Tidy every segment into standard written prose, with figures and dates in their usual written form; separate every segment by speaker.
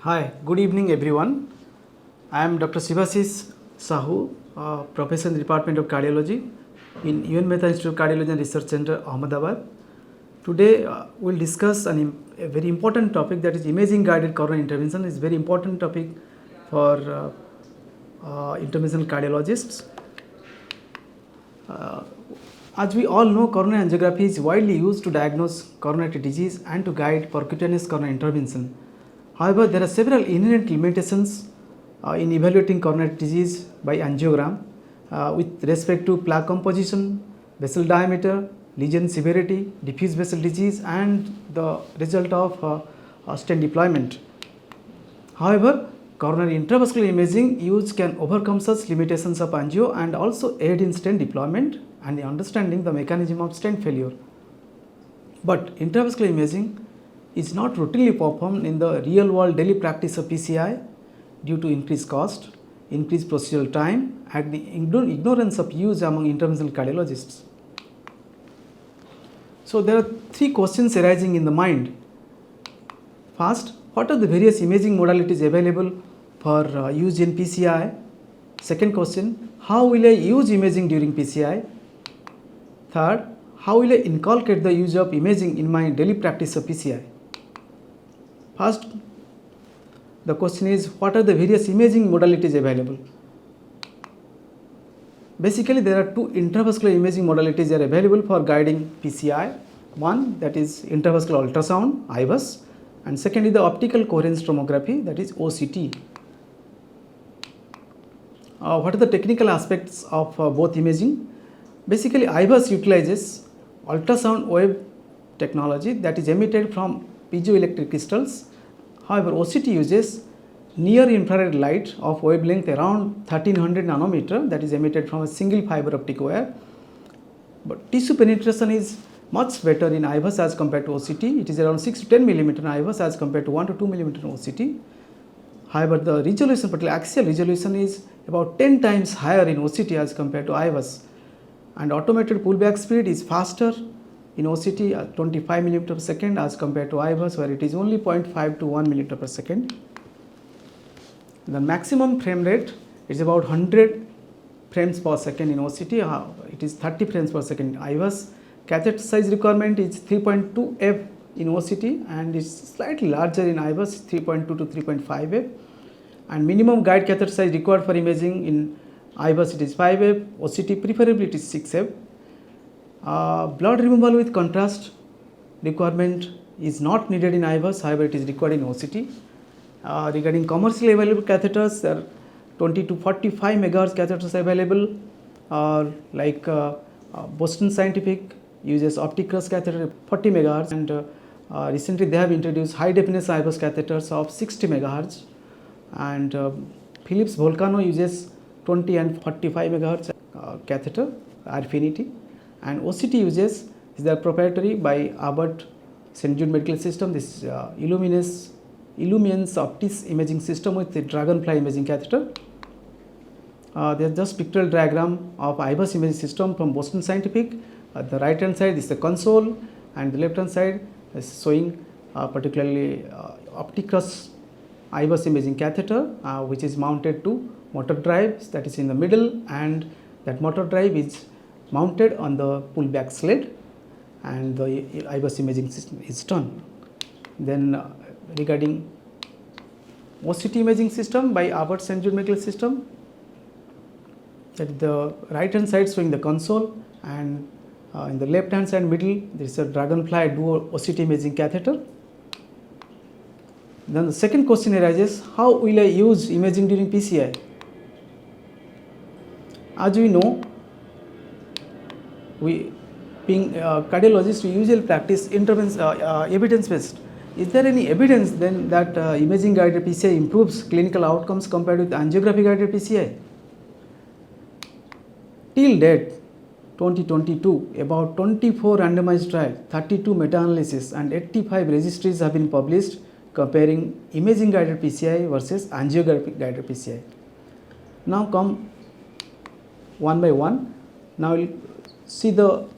Speaker 1: Hi, good evening everyone. I am Dr. Sivashish Sahu, Professor in the Department of Cardiology in Unmicrc Institute of Cardiology and Research Center, Ahmedabad. Today we will discuss a very important topic, that is imaging guided coronary intervention. It's a very important topic for interventional cardiologists. As we all know, coronary angiography is widely used to diagnose coronary disease and to guide percutaneous coronary intervention. However, there are several inherent limitations in evaluating coronary disease by angiogram with respect to plaque composition, vessel diameter, lesion severity, diffuse vessel disease, and the result of stent deployment. However, coronary intravascular imaging use can overcome such limitations of angio and also aid in stent deployment and understanding the mechanism of stent failure. But intravascular imaging is not routinely performed in the real world daily practice of PCI due to increased cost, increased procedural time, and the ignorance of use among interventional cardiologists. So there are three questions arising in the mind. First, what are the various imaging modalities available for use in PCI? Second question, how will I use imaging during PCI? Third, how will I inculcate the use of imaging in my daily practice of PCI? First, the question is, what are the various imaging modalities available? Basically, there are two intravascular imaging modalities that are available for guiding PCI. One, that is intravascular ultrasound, IVUS, and second is the optical coherence tomography, that is OCT. What are the technical aspects of both imaging? Basically, IVUS utilizes ultrasound wave technology that is emitted from piezoelectric crystals. However, OCT uses near infrared light of wavelength around 1300 nanometer that is emitted from a single fiber optic wire. But tissue penetration is much better in IVUS as compared to OCT. It is around 6 to 10 millimeter in IVUS as compared to 1 to 2 millimeter in OCT. However, the resolution, particularly axial resolution, is about 10 times higher in OCT as compared to IVUS. And automated pullback speed is faster in OCT at 25 millimeter per second as compared to IVUS, where it is only 0.5 to 1 millimeter per second. The maximum frame rate is about 100 frames per second in OCT. It is 30 frames per second in IVUS. Catheter size requirement is 3.2 F in OCT and is slightly larger in IVUS, 3.2 to 3.5 F. And minimum guide catheter size required for imaging in IVUS it is 5 F, OCT preferably it is 6 F. Blood removal with contrast requirement is not needed in IVUS, however it is required in OCT. Regarding commercially available catheters, there are 20 to 45 megahertz catheters available, like Boston Scientific uses Opticrus catheter 40 megahertz, and recently they have introduced high definition IVUS catheters of 60 megahertz, and Philips Volcano uses 20 and 45 megahertz catheter Affinity, and OCT uses is their proprietary by Abbott St. Jude Medical System, this Illumience Optis imaging system with the Dragonfly imaging catheter. There is just pictorial diagram of IVUS imaging system from Boston Scientific. The right hand side is the console and the left hand side is showing particularly Opticrus IVUS imaging catheter which is mounted to motor drive, that is in the middle, and that motor drive is mounted on the pullback sled and the IVUS imaging system is done. Then regarding OCT imaging system by Abbott St. Jude Medical System, that the right hand side showing the console, and in the left hand side middle there is a Dragonfly duo OCT imaging catheter. Then the second question arises, how will I use imaging during PCI? As we know, we being cardiologists, we usually practice evidence based. Is there any evidence then that imaging guided PCI improves clinical outcomes compared with angiography guided PCI? Till date 2022, about 24 randomized trials, 32 meta-analysis and 85 registries have been published comparing imaging guided PCI versus angiography guided PCI. Now come one by one. Now we will see the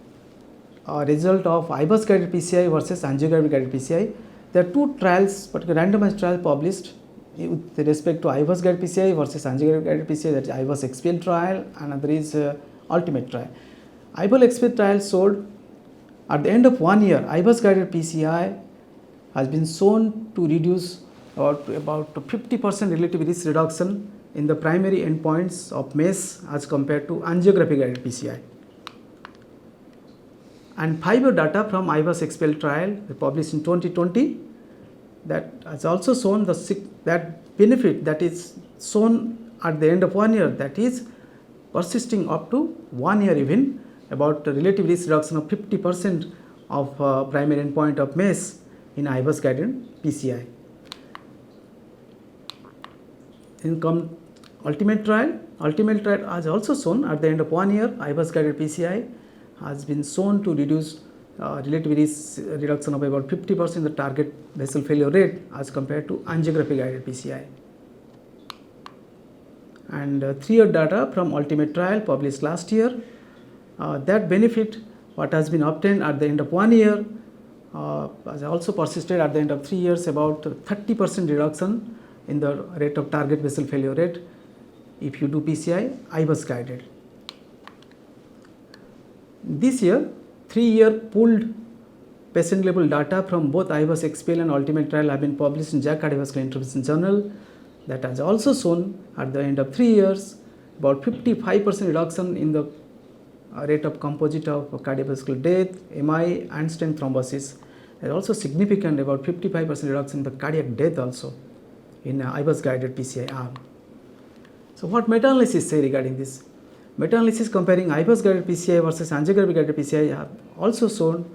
Speaker 1: result of IVUS guided PCI versus angiography guided PCI. There are two trials, particularly randomized trials published with respect to IVUS guided PCI versus angiographic guided PCI, that is IVUS XPL trial, another is Ultimate trial. IVUS XPL trial showed at the end of 1 year, IVUS guided PCI has been shown to reduce about 50% relative risk reduction in the primary endpoints of MACE as compared to angiographic guided PCI. And 5-year data from IVUS XPL trial published in 2020 that has also shown that benefit that is shown at the end of 1 year, that is persisting up to 1 year even, about a relative risk reduction of 50% of primary endpoint of MACE in IVUS guided PCI. In Ultimate trial has also shown at the end of 1 year, IVUS guided PCI has been shown to reduce relative risk reduction of about 50% in the target vessel failure rate as compared to angiographic guided PCI. And 3-year data from Ultimate trial published last year, that benefit what has been obtained at the end of 1 year has also persisted at the end of 3 years, about 30% reduction in the rate of target vessel failure rate if you do PCI IVUS guided. This year, 3-year pooled patient level data from both IVUS XPL and Ultimate trial have been published in JACC Cardiovascular Intervention Journal, that has also shown at the end of 3 years about 55% reduction in the rate of composite of cardiovascular death, MI and stent thrombosis. There is also significant about 55% reduction in the cardiac death also in IVUS guided PCI arm. So what meta-analysis say regarding this? Meta-analysis comparing IVUS guided PCI versus angiographic guided PCI have also shown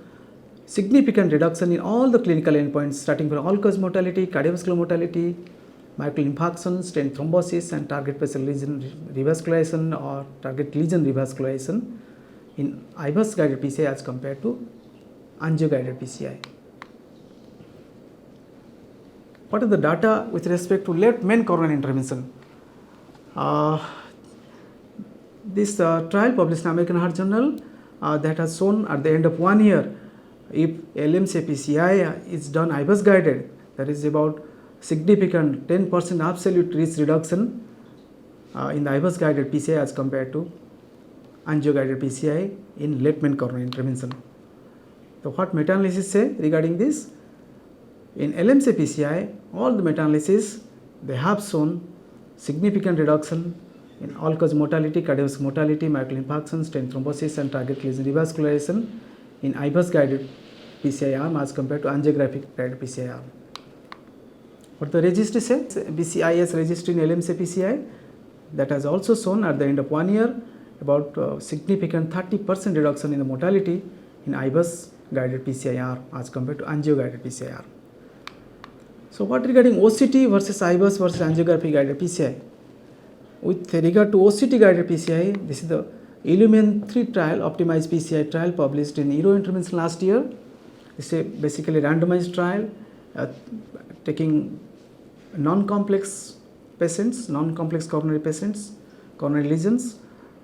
Speaker 1: significant reduction in all the clinical endpoints starting from all-cause mortality, cardiovascular mortality, myocardial infarction, stent thrombosis and target vessel lesion revascularization or target lesion revascularization in IVUS guided PCI as compared to angio guided PCI. What are the data with respect to left main coronary intervention? This trial published in American Heart Journal that has shown at the end of 1 year, if LMC PCI is done IVUS guided, that is about significant 10% absolute risk reduction in the IVUS guided PCI as compared to angio guided PCI in left main coronary intervention. So what meta-analysis say regarding this? In LMC PCI, all the meta-analysis they have shown significant reduction in all-cause mortality, cardiovascular mortality, myocardial infarction, stent thrombosis and target lesion revascularization in IVUS guided PCI arm as compared to angiographic guided PCI arm. What the registry says? BCIS registry in LMC PCI that has also shown at the end of 1 year about significant 30% reduction in the mortality in IVUS guided PCI arm as compared to angio guided PCI arm. So what regarding OCT versus IVUS versus angiographic guided PCI? With regard to OCT guided PCI, this is the Illumin 3 trial, optimized PCI trial published in Euro Intervention last year. It's a basically randomized trial taking non-complex patients, non-complex coronary patients, coronary lesions,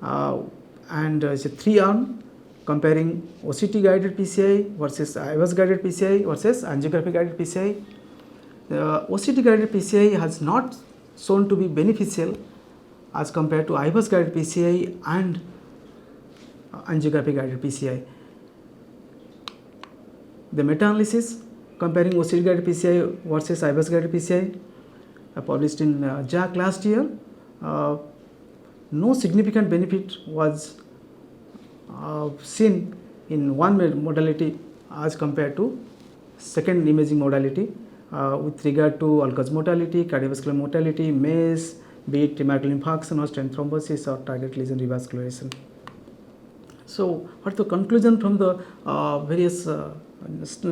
Speaker 1: and it's a 3-arm comparing OCT guided PCI versus IVUS guided PCI versus angiographic guided PCI. The OCT guided PCI has not shown to be beneficial as compared to IVUS guided PCI and angiographic guided PCI. The meta-analysis comparing OCT guided PCI versus IVUS guided PCI published in JACC last year, no significant benefit was seen in one modality as compared to second imaging modality with regard to all-cause mortality, cardiovascular mortality, MACE, be it myocardial infarction or stent thrombosis or target lesion revascularization. So what's the conclusion from the various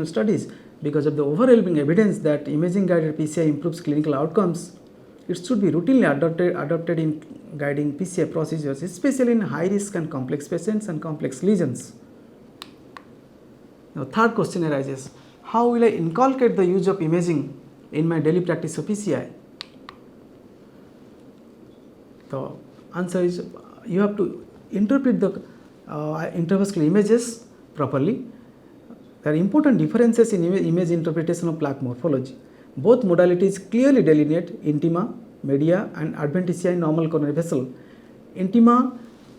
Speaker 1: studies? Because of the overwhelming evidence that imaging guided PCI improves clinical outcomes, it should be routinely adopted in guiding PCI procedures, especially in high risk and complex patients and complex lesions. Now third question arises, how will I inculcate the use of imaging in my daily practice of PCI? The answer is you have to interpret the intravascular images properly. There are important differences in image interpretation of plaque morphology. Both modalities clearly delineate intima, media and adventitia in normal coronary vessel. Intima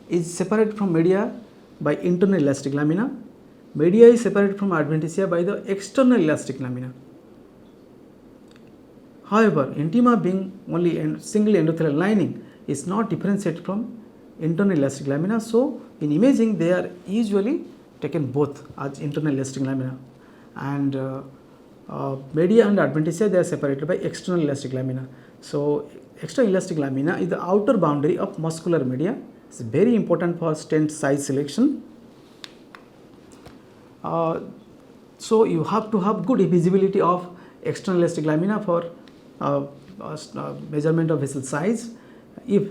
Speaker 1: is separated from media by internal elastic lamina. Media is separated from adventitia by the external elastic lamina. However, intima being only a single endothelial lining is not differentiated from internal elastic lamina. So, in imaging they are usually taken both as internal elastic lamina, and media and adventitia they are separated by external elastic lamina. So, external elastic lamina is the outer boundary of muscular media. It is very important for stent size selection. So, you have to have good visibility of external elastic lamina for measurement of vessel size. If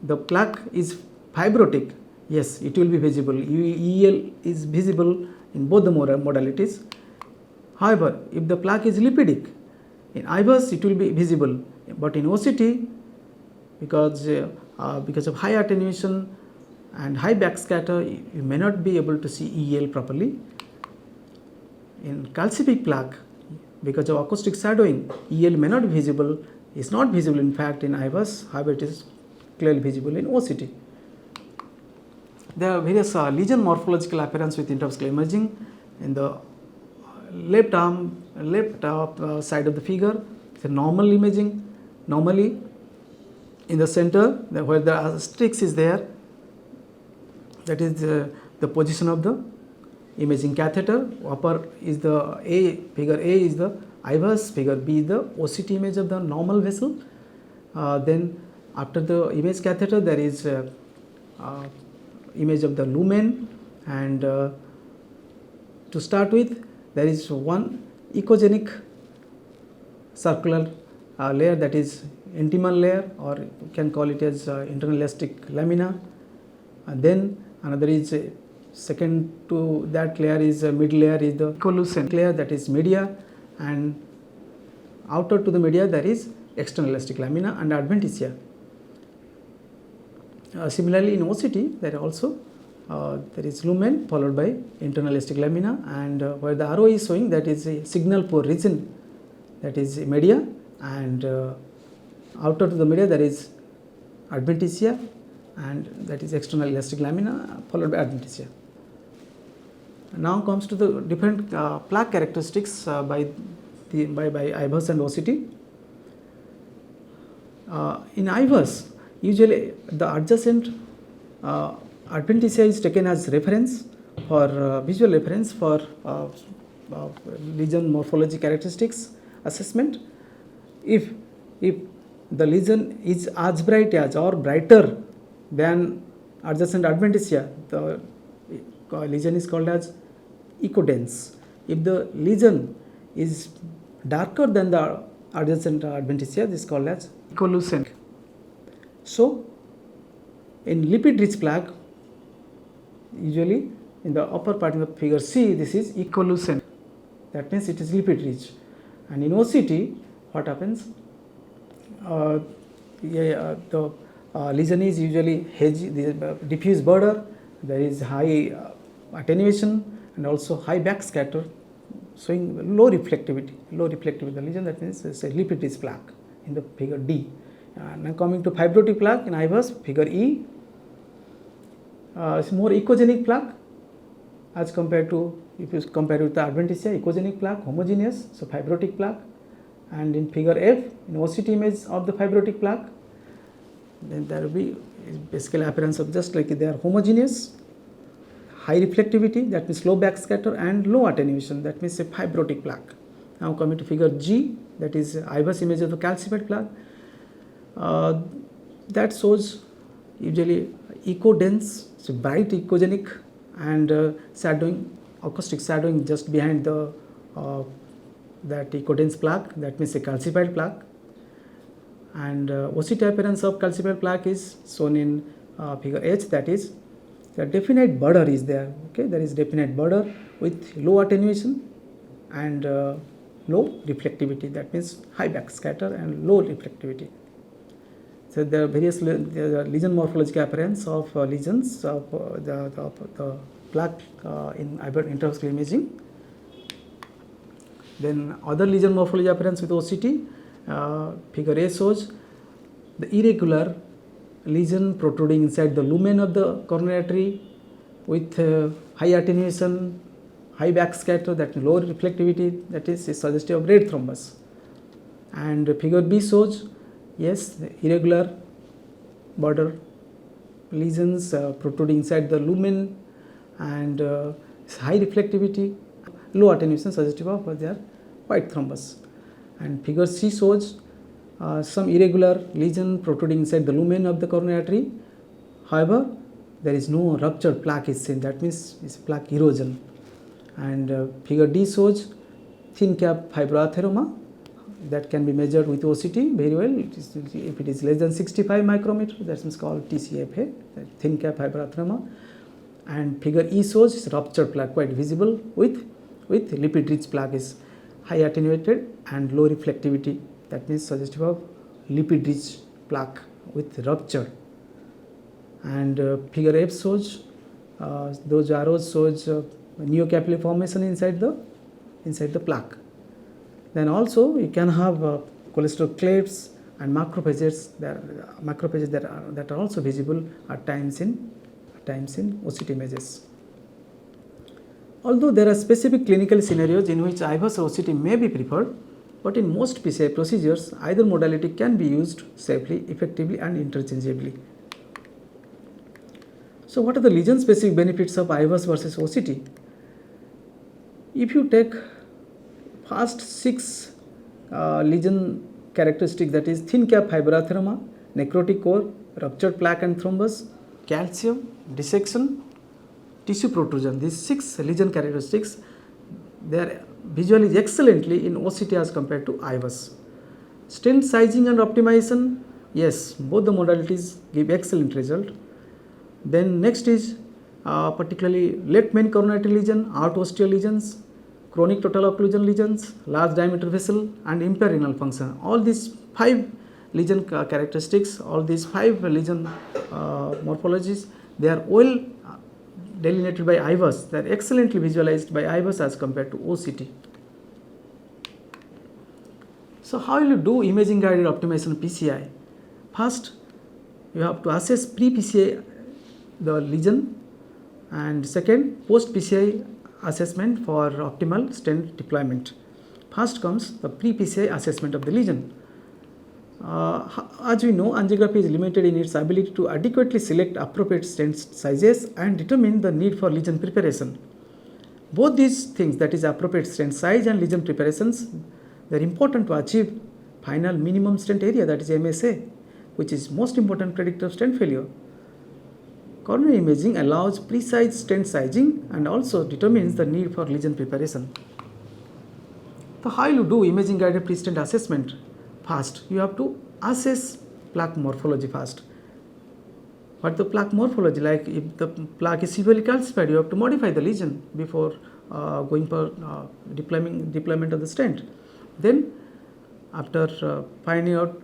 Speaker 1: the plaque is fibrotic, yes, it will be visible. EL is visible in both the modalities. However, if the plaque is lipidic, in IVUS it will be visible, but in OCT, because of high attenuation and high backscatter, you may not be able to see EL properly. In calcific plaque, because of acoustic shadowing, EL may not be visible, is not visible in fact in IVUS, however it is clearly visible in OCT. There are various lesion morphological appearance with intravascular imaging. In the left side of the figure, it's a normal imaging. Normally, in the center where the asterisk is there, that is the position of the imaging catheter. Upper is the A, figure A is the IVUS, figure B is the OCT image of the normal vessel. Then after the image catheter there is image of the lumen, and to start with there is one echogenic circular layer, that is intimal layer, or you can call it as internal elastic lamina, and then another is second to that layer is mid layer is the collucent layer, that is media, and outer to the media there is external elastic lamina and adventitia. Similarly, in OCT there also there is lumen followed by internal elastic lamina, and where the arrow is showing, that is a signal pore region, that is media, and outer to the media there is adventitia, and that is external elastic lamina followed by adventitia. Now comes to the different plaque characteristics by IVUS and OCT. In IVUS, usually the adjacent adventitia is taken as reference for visual reference for lesion morphology characteristics assessment. If the lesion is as bright as or brighter than adjacent adventitia, the lesion is called as echodense. If the lesion is darker than the adjacent adventitia, this is called as echoluscent. So, in lipid rich plaque, usually in the upper part of the figure C, this is echoluscent, that means it is lipid rich. And in OCT, what happens? The lesion is usually hazy, diffuse border, there is high attenuation and also high backscatter, showing low reflectivity of the lesion, that means it's a lipid rich plaque in the figure D. Now coming to fibrotic plaque in IVUS, figure E, it's more echogenic plaque as compared to, if you compare with the adventitia, echogenic plaque, homogeneous, so fibrotic plaque. And in figure F, in OCT image of the fibrotic plaque, then there will be basically appearance of just like they are homogeneous, high reflectivity, that means low backscatter, and low attenuation, that means a fibrotic plaque. Now coming to figure G, that is IVUS image of the calcified plaque, that shows usually echodense, so bright echogenic, and shadowing, acoustic shadowing just behind the that echodense plaque, that means a calcified plaque. And OCT appearance of calcified plaque is shown in figure H, that is the definite border is there. Okay, there is definite border with low attenuation and low reflectivity, that means high backscatter and low reflectivity. So there are various lesion morphological appearance of lesions of the plaque in intravascular imaging. Then other lesion morphology appearance with OCT, figure A shows the irregular lesion protruding inside the lumen of the coronary artery with high attenuation, high backscatter, that low reflectivity, that is suggestive of red thrombus. And figure B shows, yes, the irregular border lesions protruding inside the lumen and high reflectivity, low attenuation, suggestive of their white thrombus. And figure C shows some irregular lesion protruding inside the lumen of the coronary artery. However, there is no ruptured plaque is seen, that means it's plaque erosion. And figure D shows thin cap fibroatheroma that can be measured with OCT very well. If it is less than 65 micrometer, that is called TCFA, thin cap fibroatheroma. And figure E shows ruptured plaque quite visible with lipid rich plaque is high attenuated and low reflectivity, that means suggestive of lipid rich plaque with rupture. And figure F shows those arrows shows neocapillary formation inside the plaque. Then also you can have cholesterol clefts and macrophages that are also visible at times in OCT images. Although there are specific clinical scenarios in which IVUS or OCT may be preferred, but in most PCI procedures, either modality can be used safely, effectively and interchangeably. So what are the lesion specific benefits of IVUS versus OCT? If you take first 6 lesion characteristics, that is thin cap fibroatheroma, necrotic core, ruptured plaque and thrombus, calcium, dissection, tissue protrusion, these 6 lesion characteristics, they are visualized excellently in OCT as compared to IVUS. Stent sizing and optimization, yes, both the modalities give excellent result. Then next is particularly left main coronary lesion, out ostial lesions, chronic total occlusion lesions, large diameter vessel and impaired renal function. All these 5 lesion characteristics, all these 5 lesion morphologies, they are well delineated by IVUS, they are excellently visualized by IVUS as compared to OCT. So how will you do imaging guided optimization PCI? First, you have to assess pre-PCI the lesion, and second, post-PCI assessment for optimal stent deployment. First comes the pre-PCI assessment of the lesion. As we know, angiography is limited in its ability to adequately select appropriate stent sizes and determine the need for lesion preparation. Both these things, that is appropriate stent size and lesion preparations, they are important to achieve final minimum stent area, that is MSA, which is most important predictor of stent failure. Coronary imaging allows precise stent sizing and also determines the need for lesion preparation. So how you do imaging guided pre-stent assessment? First, you have to assess plaque morphology first. What the plaque morphology? Like if the plaque is severely calcified, you have to modify the lesion before going for deployment of the stent. Then, after finding out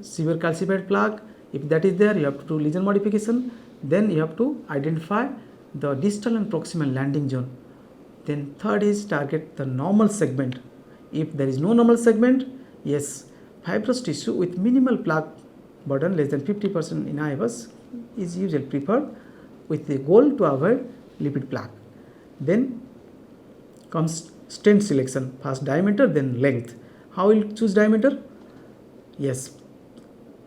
Speaker 1: severe calcified plaque, if that is there, you have to do lesion modification. Then you have to identify the distal and proximal landing zone. Then third is target the normal segment. If there is no normal segment, yes, fibrous tissue with minimal plaque burden less than 50% in IVUS is usually preferred with the goal to avoid lipid plaque. Then comes stent selection, first diameter, then length. How will you choose diameter? Yes,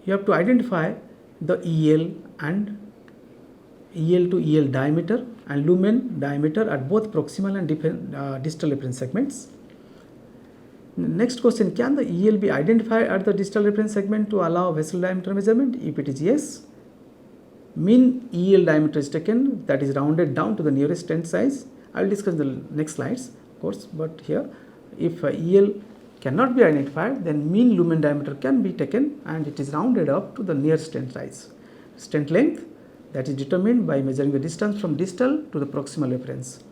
Speaker 1: you have to identify the EL and EL to EL diameter and lumen diameter at both proximal and distal reference segments. Next question, can the EL be identified at the distal reference segment to allow vessel diameter measurement? If it is yes, mean EL diameter is taken, that is rounded down to the nearest stent size. I will discuss the next slides, of course, but here if EL cannot be identified, then mean lumen diameter can be taken and it is rounded up to the nearest stent size. Stent length, that is determined by measuring the distance from distal to the proximal reference.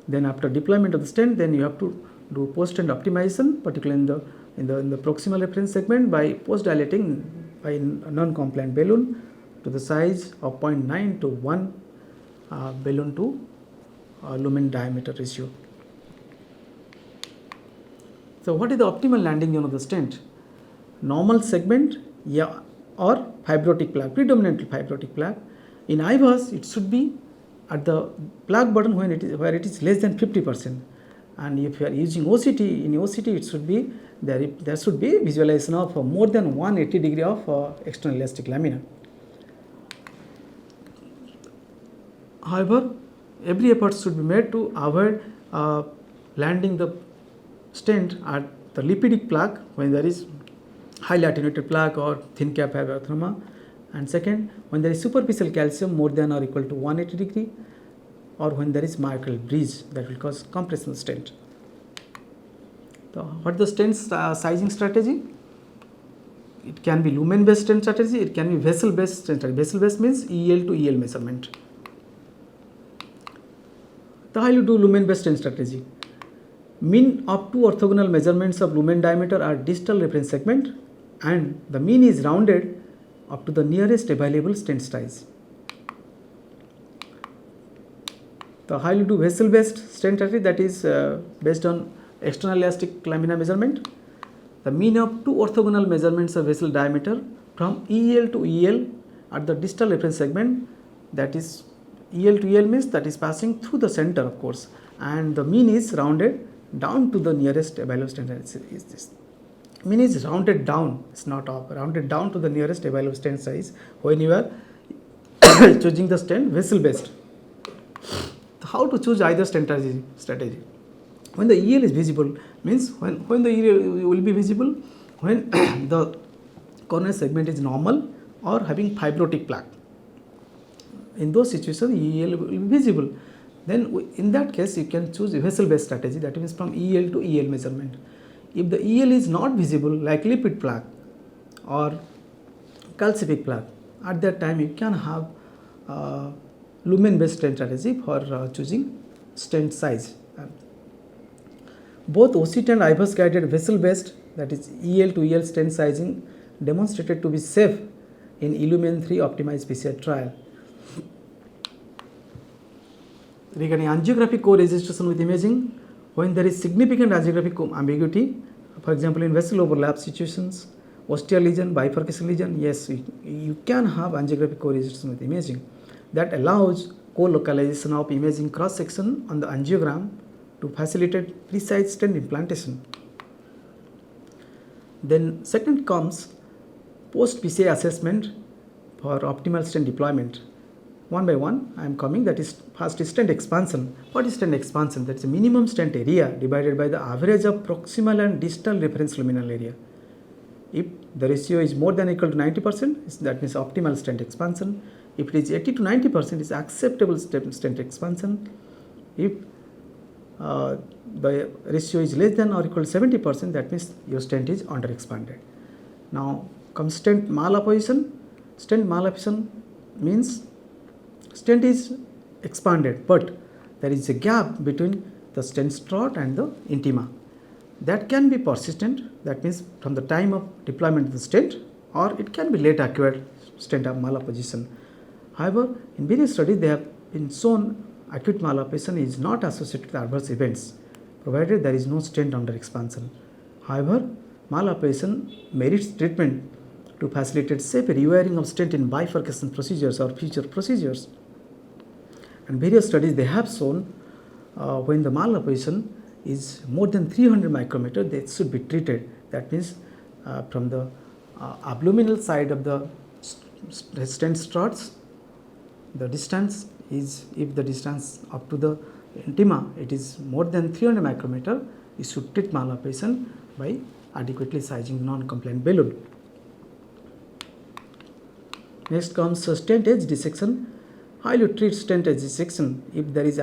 Speaker 1: Then after deployment of the stent, then you have to do post-stent optimization, particularly in the proximal reference segment by post-dilating by a non-compliant balloon to the size of 0.9 to 1 balloon to lumen diameter ratio. So what is the optimal landing zone of the stent? Normal segment, yeah, or fibrotic plaque, predominantly fibrotic plaque. In IVUS, it should be at the plaque burden where it is less than 50%. And if you are using OCT, in OCT it should be there should be visualization of more than 180 degree of external elastic lamina. However, every effort should be made to avoid landing the stent at the lipidic plaque when there is highly attenuated plaque or thin cap hypertherma, and second, when there is superficial calcium more than or equal to 180 degree, or when there is myocardial breach that will cause compressional stent. So what is the stent sizing strategy? It can be lumen based stent strategy, it can be vessel based stent strategy. Vessel based means EL to EL measurement. So how you do lumen based stent strategy? Mean of two orthogonal measurements of lumen diameter are distal reference segment, and the mean is rounded up to the nearest available stent size. So how you do vessel based stent strategy? That is based on external elastic lamina measurement. The mean of two orthogonal measurements of vessel diameter from EL to EL at the distal reference segment, that is EL to EL means that is passing through the center, of course, and the mean is rounded down to the nearest available stent size. Is this mean is rounded down, it's not up, rounded down to the nearest available stent size when you are choosing the stent vessel based. How to choose either stent strategy? When the EL is visible means when the EL will be visible when the coronary segment is normal or having fibrotic plaque. In those situations, EL will be visible. Then in that case, you can choose a vessel based strategy, that means from EL to EL measurement. If the EL is not visible, like lipid plaque or calcific plaque, at that time you can have lumen based stent strategy for choosing stent size. Both OCT and IVUS guided vessel based, that is EL to EL stent sizing, demonstrated to be safe in Illumin 3 optimized PCR trial. Regarding angiographic co-registration with imaging, when there is significant angiographic ambiguity, for example in vessel overlap situations, ostial lesion, bifurcation lesion, yes, you can have angiographic co-registration with imaging. That allows co-localization of imaging cross-section on the angiogram to facilitate precise stent implantation. Then second comes post-PCI assessment for optimal stent deployment. One by one I am coming, that is first is stent expansion. What is stent expansion? That is a minimum stent area divided by the average of proximal and distal reference luminal area. If the ratio is more than or equal to 90%, that means optimal stent expansion. If it is 80 to 90%, is acceptable stent expansion. If the ratio is less than or equal to 70%, that means your stent is under expanded. Now comes stent malapposition. Stent malapposition means stent is expanded, but there is a gap between the stent strut and the intima. That can be persistent, that means from the time of deployment of the stent, or it can be late acquired stent of malapposition. However, in various studies they have been shown acute malapposition is not associated with adverse events, provided there is no stent under expansion. However, malapposition merits treatment to facilitate safe rewiring of stent in bifurcation procedures or future procedures. And various studies they have shown when the malapposition is more than 300 micrometer, they should be treated. That means from the abdominal side of the stent struts, the distance is, if the distance up to the intima it is more than 300 micrometer, you should treat malapposition by adequately sizing non-compliant balloon. Next comes stent edge dissection. How you treat stent edge dissection? If there is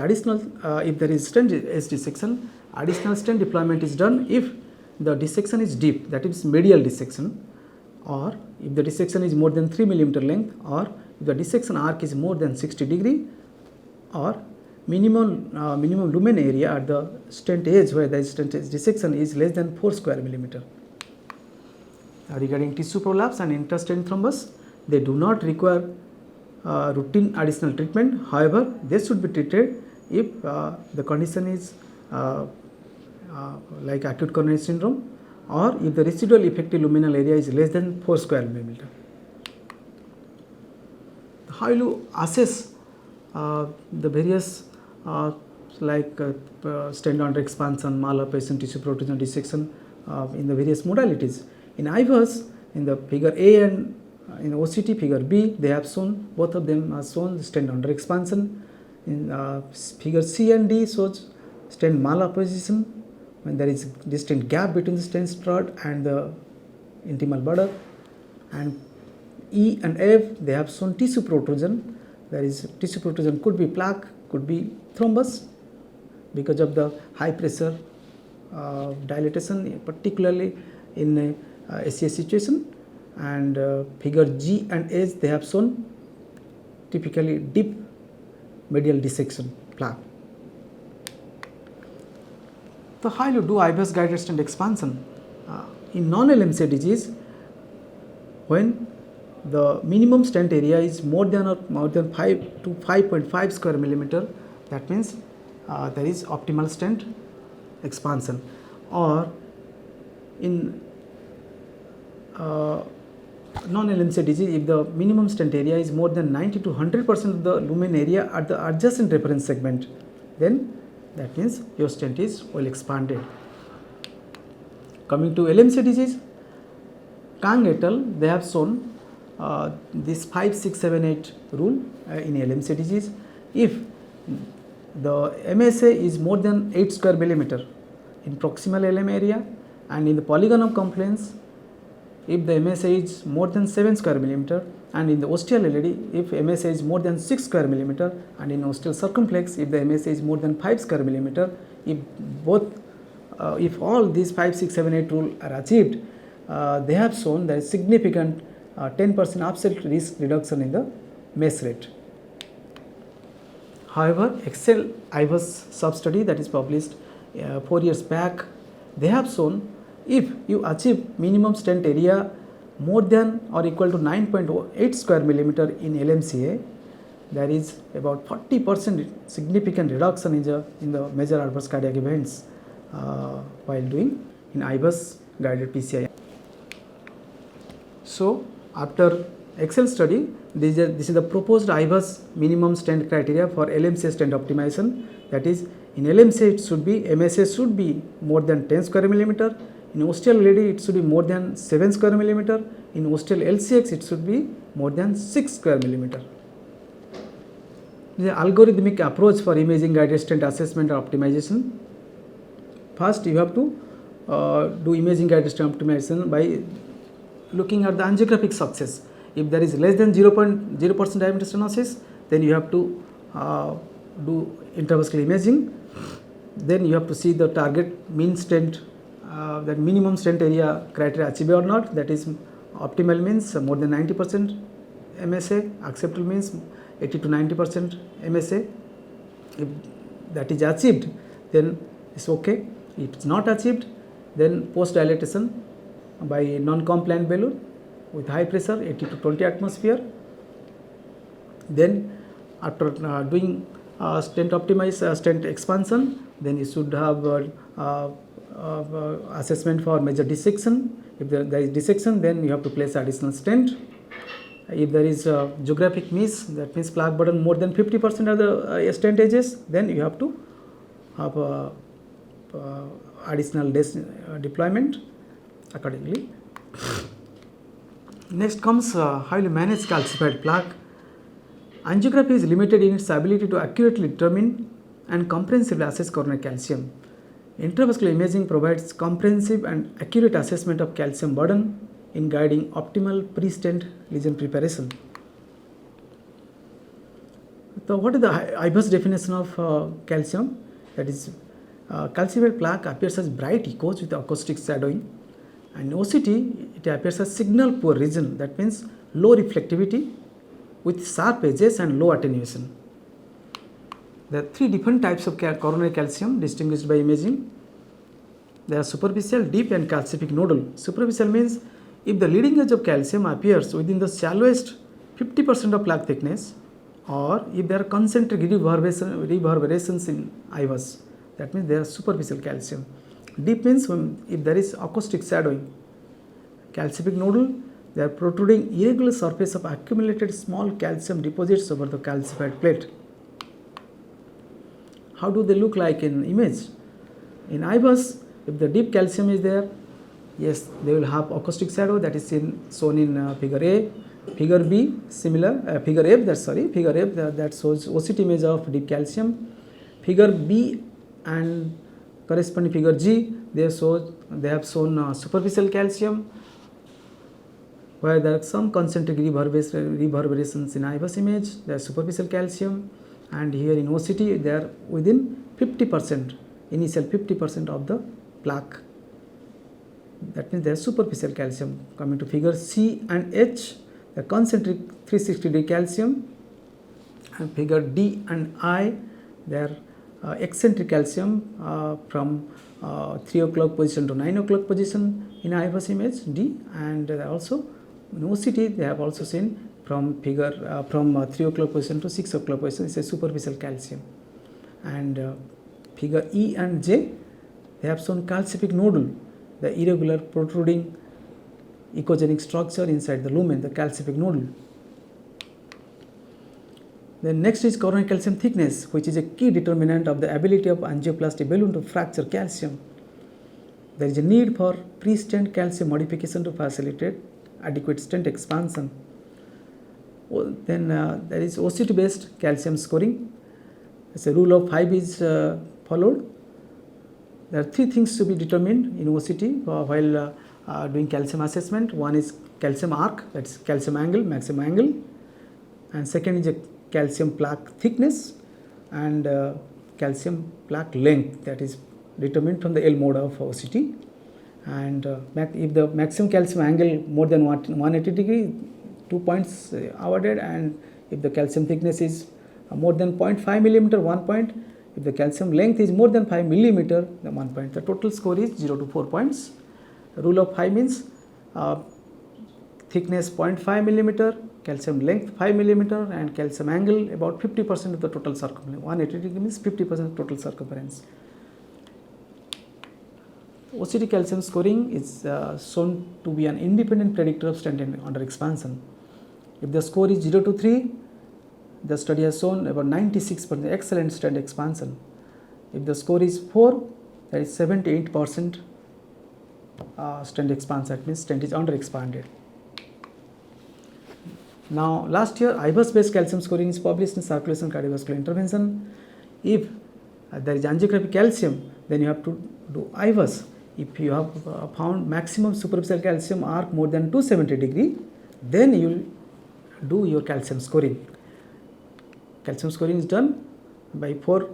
Speaker 1: stent edge dissection, additional stent deployment is done if the dissection is deep, that is medial dissection, or if the dissection is more than 3 millimeter length, or if the dissection arc is more than 60 degree, or minimum lumen area at the stent edge where the stent edge dissection is less than 4 square millimeter. Regarding tissue prolapse and interstent thrombus, they do not require routine additional treatment. However, they should be treated if the condition is like acute coronary syndrome, or if the residual effective luminal area is less than 4 square millimeter. How will you assess the various stent under expansion, malformation, tissue protrusion, dissection in the various modalities? In IVUS, in the figure A and in OCT figure B, they have shown, both of them are shown stent under expansion. In figure C and D shows stent malapposition when there is distinct gap between the stent strut and the intimal border, and E and F, they have shown tissue protrusion. There is tissue protrusion, could be plaque, could be thrombus because of the high pressure dilatation, particularly in SCS situation. And figure G and H, they have shown typically deep medial dissection plaque. So how you do IVUS guided stent expansion? In non-LMC disease, when the minimum stent area is more than 5 to 5.5 square millimeter, that means there is optimal stent expansion. Or in non-LMC disease, if the minimum stent area is more than 90 to 100% of the lumen area at the adjacent reference segment, then that means your stent is well expanded. Coming to LMC disease, Kang et al., they have shown this 5, 6, 7, 8 rule in LMC disease. If the MSA is more than 8 square millimeter in proximal LM area, and in the polygon of confluence, if the MSA is more than 7 square millimeter, and in the ostial LAD, if MSA is more than 6 square millimeter, and in ostial circumflex, if the MSA is more than 5 square millimeter, if all these 5, 6, 7, 8 rule are achieved, they have shown there is significant 10% absolute risk reduction in the MACE rate. However, Excel IVUS sub-study that is published 4 years back, they have shown if you achieve minimum stent area more than or equal to 9.8 square millimeter in LMCA, there is about 40% significant reduction in the major adverse cardiac events while doing in IVUS guided PCI. So, after Excel study, this is the proposed IVUS minimum stent criteria for LMCA stent optimization. That is, in LMCA it should be, MSA should be more than 10 square millimeter. In ostial LAD it should be more than 7 square millimeter. In ostial LCX it should be more than 6 square millimeter. The algorithmic approach for imaging guided stent assessment or optimization. First, you have to do imaging guided stent optimization by looking at the angiographic success. If there is less than 0.0% diameter stenosis, then you have to do intravascular imaging. Then you have to see the target mean stent, that minimum stent area criteria achieved or not. That is, optimal means more than 90% MSA, acceptable means 80 to 90% MSA. If that is achieved, then it's okay. If it's not achieved, then post dilatation by non-compliant balloon with high pressure 80 to 20 atmosphere. Then after doing stent optimize stent expansion, then you should have assessment for major dissection. If there is dissection, then you have to place additional stent. If there is geographic miss, that means plaque burden more than 50% of the stent edges, then you have to have additional deployment accordingly. Next comes how you manage calcified plaque. Angiography is limited in its ability to accurately determine and comprehensively assess coronary calcium. Intravascular imaging provides comprehensive and accurate assessment of calcium burden in guiding optimal pre-stent lesion preparation. So, what is the IVUS definition of calcium? That is, calcified plaque appears as bright echoes with acoustic shadowing, and OCT it appears as signal poor region, that means low reflectivity with sharp edges and low attenuation. There are three different types of coronary calcium distinguished by imaging. They are superficial, deep and calcific nodal. Superficial means if the leading edge of calcium appears within the shallowest 50% of plaque thickness, or if there are concentric reverberations in IVUS, that means they are superficial calcium. Deep means if there is acoustic shadowing. Calcific nodule, they are protruding irregular surface of accumulated small calcium deposits over the calcified plate. How do they look like in image? In IBUS, if the deep calcium is there, yes, they will have acoustic shadow, that is shown in figure A. Figure B, similar, figure F, figure F that shows OCT image of deep calcium. Figure B and corresponding figure G, they have shown superficial calcium, where there are some concentric reverberations in IBUS image, there is superficial calcium, and here in OCT they are within 50%, initial 50% of the plaque. That means there is superficial calcium. Coming to figure C and H, the concentric 360 degree calcium, and figure D and I, they are eccentric calcium from 3 o'clock position to 9 o'clock position in IBUS image D, and also in OCT they have also seen from 3 o'clock position to 6 o'clock position is a superficial calcium. And figure E and J, they have shown calcific nodule, the irregular protruding echogenic structure inside the lumen, the calcific nodule. Then next is coronary calcium thickness, which is a key determinant of the ability of angioplasty balloon to fracture calcium. There is a need for pre-stent calcium modification to facilitate adequate stent expansion. Then there is OCT based calcium scoring. As a rule of 5 is followed. There are 3 things to be determined in OCT while doing calcium assessment. One is calcium arc, that is calcium angle, maximum angle, and second is a calcium plaque thickness, and calcium plaque length, that is determined from the L mode of OCT. And if the maximum calcium angle more than 180 degree, 2 points awarded, and if the calcium thickness is more than 0.5 millimeter, 1 point. If the calcium length is more than 5 millimeter, then 1 point. The total score is 0 to 4 points. The rule of 5 means thickness 0.5 millimeter, calcium length 5 millimeter, and calcium angle about 50% of the total circumference. 180 degree means 50% of total circumference. OCT calcium scoring is shown to be an independent predictor of stent under expansion. If the score is 0 to 3, the study has shown about 96% excellent stent expansion. If the score is 4, that is 78% stent expansion, that means stent is under expanded. Now last year IBUS based calcium scoring is published in Circulation Cardiovascular Intervention. If there is angiographic calcium, then you have to do IBUS. If you have found maximum superficial calcium arc more than 270 degree, then you will do your calcium scoring. Calcium scoring is done by 4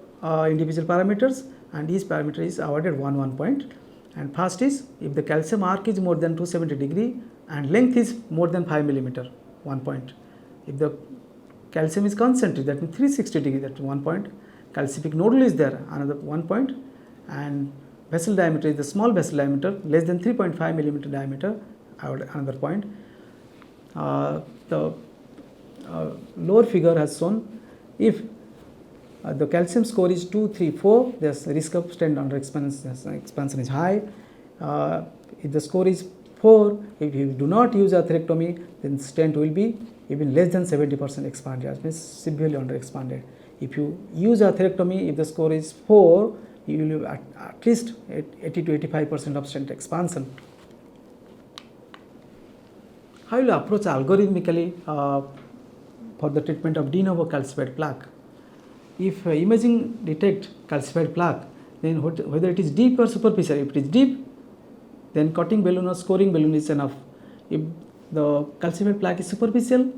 Speaker 1: individual parameters, and each parameter is awarded 1 point. And first is if the calcium arc is more than 270 degree and length is more than 5 millimeter, 1 point. If the calcium is concentric, that means 360 degree, that is 1 point. Calcific nodule is there, another 1 point. And vessel diameter is the small vessel diameter, less than 3.5 millimeter diameter, another point. The lower figure has shown if the calcium score is 2, 3, 4, the risk of stent under expansion is high. If the score is 4, if you do not use atherectomy, then stent will be even less than 70% expanded, that means severely under expanded. If you use atherectomy, if the score is 4, you will have at least 80 to 85% of stent expansion. How will you approach algorithmically for the treatment of de novo calcified plaque? If imaging detect calcified plaque, then whether it is deep or superficial, if it is deep, then cutting balloon or scoring balloon is enough. If the calcified plaque is superficial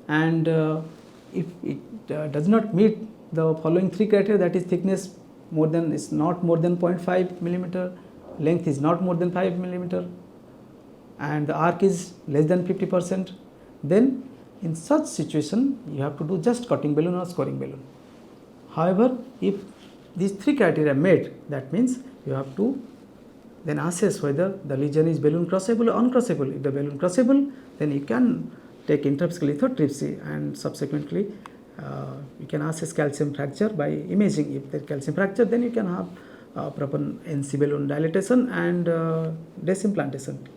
Speaker 1: and if it does not meet the following 3 criteria, that is thickness is not more than 0.5 millimeter, length is not more than 5 millimeter, and the arc is less than 50%, then in such situation you have to do just cutting balloon or scoring balloon. However, if these 3 criteria are met, that means you have to then assess whether the lesion is balloon crossable or uncrossable. If the balloon crossable, then you can take intravesical lithotripsy, and subsequently you can assess calcium fracture by imaging. If there is calcium fracture, then you can have proper NC balloon dilatation and DES implantation.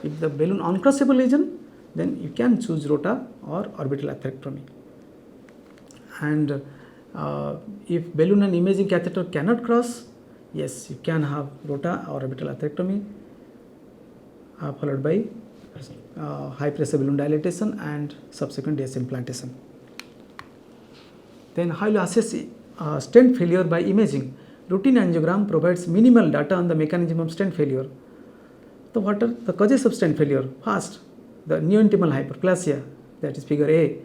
Speaker 1: If the balloon uncrossable lesion, then you can choose rota or orbital atherectomy. And if balloon and imaging catheter cannot cross, yes, you can have rota or orbital atherectomy followed by high pressure balloon dilatation and subsequent DES implantation. Then how you assess stent failure by imaging? Routine angiogram provides minimal data on the mechanism of stent failure. So what are the causes of stent failure? First, the neointimal hyperplasia, that is figure A,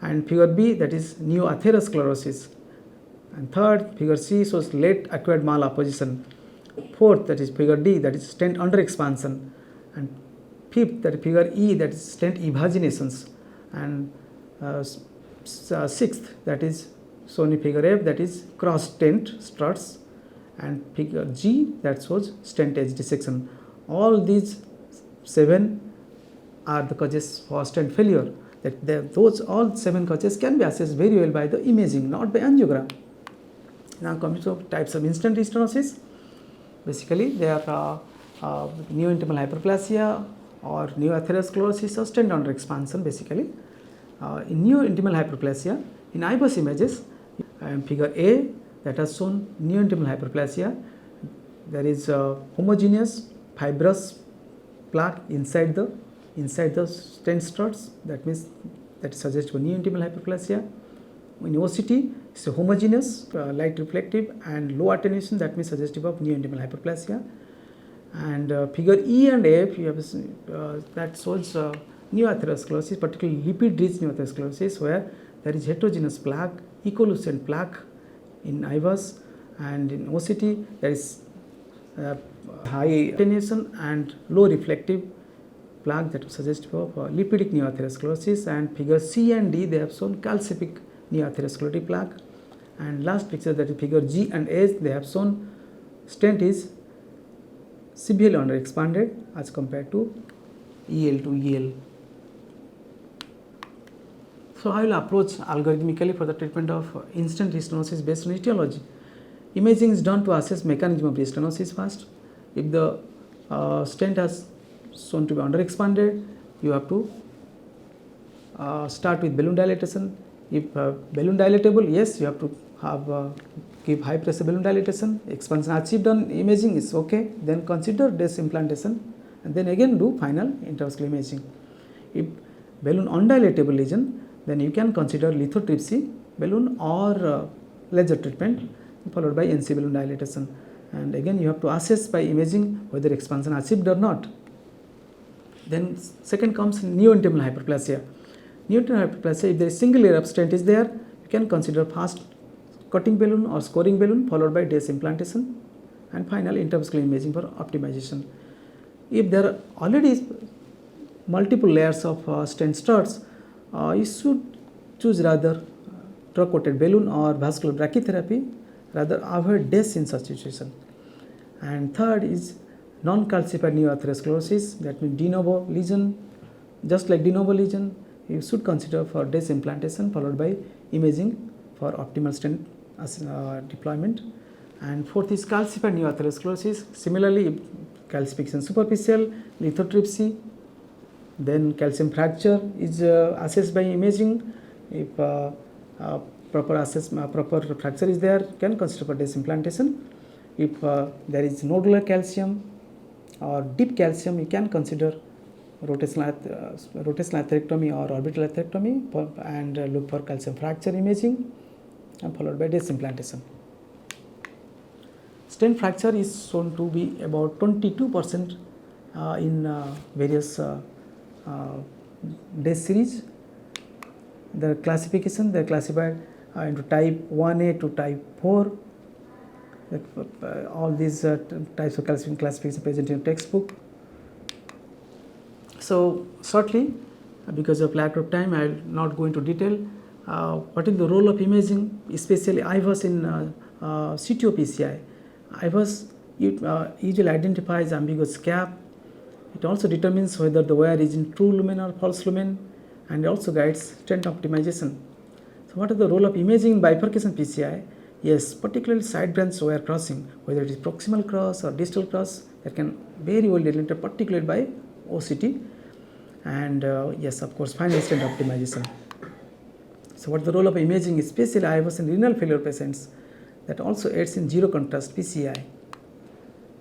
Speaker 1: and figure B, that is neoatherosclerosis. And third, figure C shows late acquired malapposition. Fourth, that is figure D, that is stent under expansion. And fifth, that is figure E, that is stent evaginations. And sixth, that is shown in figure F, that is cross stent struts. And figure G, that shows stent edge dissection. All these 7 are the causes for stent failure. Those all 7 causes can be assessed very well by the imaging, not by angiogram. Now coming to types of instant restenosis, basically they are neointimal hyperplasia or neoatherosclerosis or stent under expansion basically. In neointimal hyperplasia, in IBUS images, figure A, that has shown neointimal hyperplasia, there is homogeneous fibrous plaque inside the stent struts, that means that suggests for neointimal hyperplasia. In OCT, it's a homogeneous, light reflective and low attenuation, that means suggestive of neointimal hyperplasia. And figure E and F, you have that shows neoatherosclerosis, particularly lipid-rich neoatherosclerosis, where there is heterogeneous plaque, equiluscent plaque in IVUS, and in OCT there is high attenuation and low reflective plaque that suggests for lipidic neoatherosclerosis. And figure C and D, they have shown calcific neoatherosclerotic plaque. And last picture, that is figure G and H, they have shown stent is severely under expanded as compared to EL to EL. So I will approach algorithmically for the treatment of instant restenosis based on etiology. Imaging is done to assess mechanism of restenosis first. If the stent has shown to be under expanded, you have to start with balloon dilatation. If balloon dilatable, yes, you have to have give high pressure balloon dilatation. Expansion achieved on imaging is okay. Then consider DES implantation, and then again do final intravascular imaging. If balloon undilatable lesion, then you can consider lithotripsy balloon or laser treatment followed by NC balloon dilatation. And again you have to assess by imaging whether expansion achieved or not. Then second comes neointimal hyperplasia. Neointimal hyperplasia, if there is single layer of stent is there, you can consider fast cutting balloon or scoring balloon followed by DES implantation and final intravascular imaging for optimization. If there are already multiple layers of stent struts, you should choose rather drug-coated balloon or vascular brachytherapy, rather avoid DES in such situation. And third is non-calcified neoatherosclerosis, that means de novo lesion. Just like de novo lesion, you should consider for DES implantation followed by imaging for optimal stent deployment. And fourth is calcified neoatherosclerosis. Similarly, calcification superficial, lithotripsy, then calcium fracture is assessed by imaging. If proper fracture is there, can consider for DES implantation. If there is nodular calcium or deep calcium, you can consider rotational atherectomy or orbital atherectomy and look for calcium fracture imaging and followed by DES implantation. Stent fracture is shown to be about 22% in various DES series. The classification, they are classified into type 1A to type 4. All these types of classification present in textbook. So shortly, because of lack of time, I will not go into detail. What is the role of imaging, especially IVUS in CTO-PCI? IVUS usually identifies ambiguous gap. It also determines whether the wire is in true lumen or false lumen, and also guides stent optimization. So what is the role of imaging in bifurcation PCI? Yes, particularly side branch wire crossing, whether it is proximal cross or distal cross, that can very well delineated particularly by OCT, and yes, of course, final stent optimization. So, what is the role of imaging, especially IVUS and renal failure patients, that also aids in zero contrast PCI.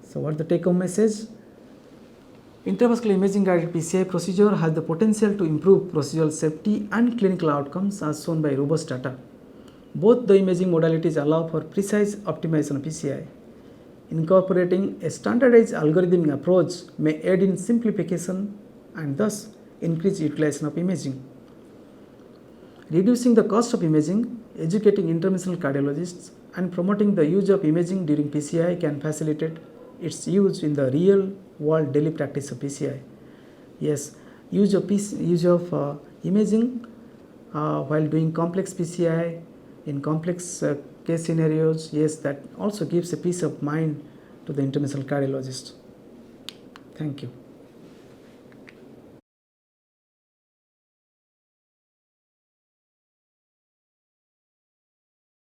Speaker 1: So, what is the take home message? Intravascular imaging guided PCI procedure has the potential to improve procedural safety and clinical outcomes as shown by robust data. Both the imaging modalities allow for precise optimization of PCI. Incorporating a standardized algorithmic approach may aid in simplification and thus increase utilization of imaging. Reducing the cost of imaging, educating interventional cardiologists, and promoting the use of imaging during PCI can facilitate its use in the real world daily practice of PCI. Yes, use of imaging while doing complex PCI in complex case scenarios, yes, that also gives a peace of mind to the interventional cardiologist. Thank you.